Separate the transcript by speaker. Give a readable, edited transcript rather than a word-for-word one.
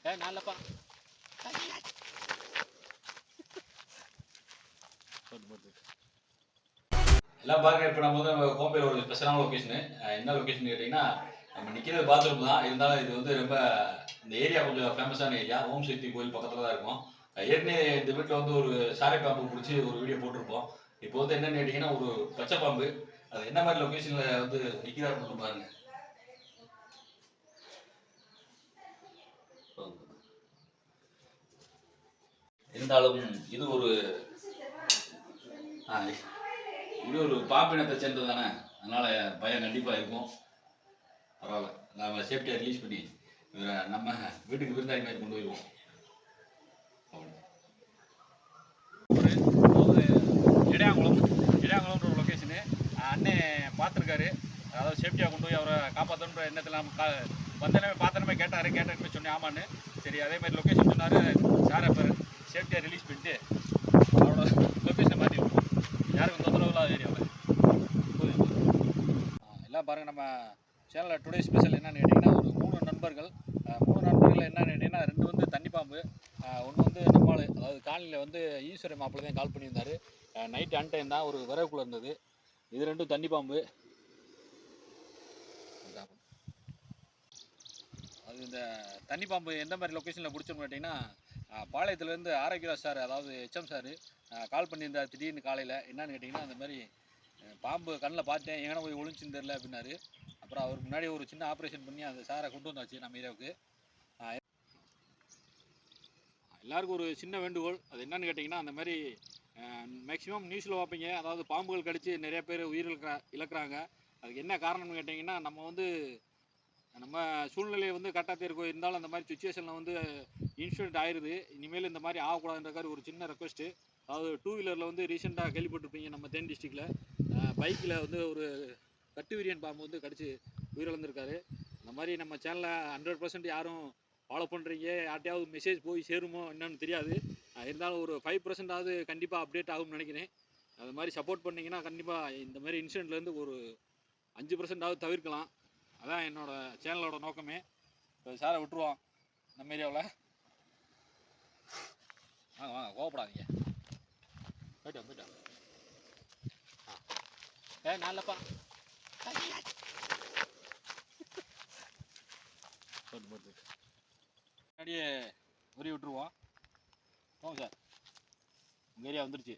Speaker 1: நாலப்பா
Speaker 2: எல்லாம் பாருங்க. இப்போ நம்ம வந்து கோம்பையில் ஒரு ஸ்பெஷலான லொக்கேஷனு. என்ன லொக்கேஷன் கேட்டிங்கன்னா, நம்ம நிற்கிறது பாத்ரூம் தான். இருந்தாலும் இது வந்து ரொம்ப இந்த ஏரியா கொஞ்சம் ஃபேமஸான ஏரியா. ஓம் சக்தி கோயில் பக்கத்தில் தான் இருக்கும். ஏற்கனவே இந்த வீட்டில் வந்து ஒரு சாரை பாம்பு பிடிச்சி ஒரு வீடியோ போட்டிருப்போம். இப்போ வந்து என்னன்னு கேட்டிங்கன்னா, ஒரு பச்சை பாம்பு. அது என்ன மாதிரி லொக்கேஷனில் வந்து நிற்கிறாரு மட்டும் பாருங்க. இருந்தாலும் இது ஒரு இது ஒரு பாம்பினத்தை சேர்ந்தது தானே, அதனால் பயம் கண்டிப்பாக இருக்கும். பரவாயில்ல, நம்ம சேஃப்டியாக ரிலீஸ் பண்ணி நம்ம வீட்டுக்கு விருந்தாளி மாதிரி கொண்டு போயிடுவோம்.
Speaker 1: ஒரு இடையாங்குளம்ன்ற ஒரு லொக்கேஷனு அண்ணே பார்த்துருக்காரு. அதாவது சேஃப்டியாக கொண்டு போய் அவரை காப்பாற்றணுன்ற எண்ணத்தில் நம்ம வந்தனமே பார்த்தனமே கேட்டனுமே சொன்னேன் ஆமான்னு. சரி, அதேமாதிரி லொக்கேஷன் சொன்னார். சார் அப்போ சேஃப்டியாக ரிலீஸ் பண்ணிட்டு அவரோட லொக்கேஷனை மாற்றி விட்டோம். யாருக்கும் தொந்தரவு இல்லாத ஏரியாவில் எல்லாம் பாருங்கள். நம்ம சேனலில் டுடே ஸ்பெஷல் என்னென்னு கேட்டிங்கன்னா, ஒரு 3 நண்பர்கள் என்னென்னு கேட்டிங்கன்னா, 2 வந்து தண்ணி பாம்பு, ஒன்று வந்து நம்மால், அதாவது காலனியில் வந்து ஈஸ்வரி மாப்பிள்ளை தான் கால் பண்ணியிருந்தார். நைட்டு அன்டைம் தான், ஒரு விறகுக்குள்ளே இருந்தது. இது 2 தண்ணி பாம்பு. அது இந்த தண்ணி பாம்பு எந்த மாதிரி லொக்கேஷனில் பிடிச்சோம்னு கேட்டிங்கன்னா, பாளையத்துலேருந்து ஆரோக்கியராஜ் சார், அதாவது HM சார் கால் பண்ணியிருந்தார் திடீர்னு காலையில். என்னன்னு கேட்டிங்கன்னா, அந்த மாதிரி பாம்பு கண்ணில் பார்த்தேன், எங்கன்னா போய் ஒளிஞ்சுன்னு தெரில அப்படின்னாரு. அப்புறம் அவருக்கு முன்னாடி ஒரு சின்ன ஆப்ரேஷன் பண்ணி அந்த சாரை கொண்டு வந்தாச்சு நம்ம ஏரியாவுக்கு. எல்லாருக்கும் ஒரு சின்ன வேண்டுகோள். அது என்னன்னு கேட்டிங்கன்னா, அந்த மாதிரி மேக்ஸிமம் நியூஸில் பார்ப்பீங்க, அதாவது பாம்புகள் கடித்து நிறைய பேர் உயிர் இழக்கிறாங்க. அதுக்கு என்ன காரணம்னு கேட்டிங்கன்னா, நம்ம சூழ்நிலையை வந்து கரெக்டாக இருக்கும். இருந்தாலும் அந்த மாதிரி சுச்சுவேஷனில் வந்து இன்சிடென்ட் ஆயிடுது. இனிமேல் இந்த மாதிரி ஆகக்கூடாதுன்றக்காக ஒரு சின்ன ரெக்வஸ்ட்டு. அதாவது 2 வீலரில் வந்து ரீசெண்டாக கேள்விப்பட்டிருப்பீங்க, நம்ம தேனி டிஸ்ட்ரிக்டில் பைக்கில் வந்து ஒரு கட்டுவிரியன் பாம்பு வந்து கடிச்சு உயிரிழந்திருக்காரு. இந்த மாதிரி நம்ம சேனலை 100% யாரும் ஃபாலோ பண்ணுறீங்க, யார்ட்டையாவது மெசேஜ் போய் சேருமோ என்னன்னு தெரியாது. இருந்தாலும் ஒரு 5%ஆவது கண்டிப்பாக அப்டேட் ஆகும்னு நினைக்கிறேன். அது மாதிரி சப்போர்ட் பண்ணிங்கன்னா கண்டிப்பாக இந்த மாதிரி இன்சிடென்ட்லேருந்து ஒரு 5%ஆவது தவிர்க்கலாம். அதான் என்னோடய சேனலோட நோக்கமே. இப்போ சாரை விட்டுருவோம் நம்ம ஏரியாவில். வாங்க கோவப்படாதீங்க. போயிட்டோம். நாலப்பா முன்னாடியே உரி விட்டுருவோம். போங்க சார், உங்கள் ஏரியா வந்துருச்சு.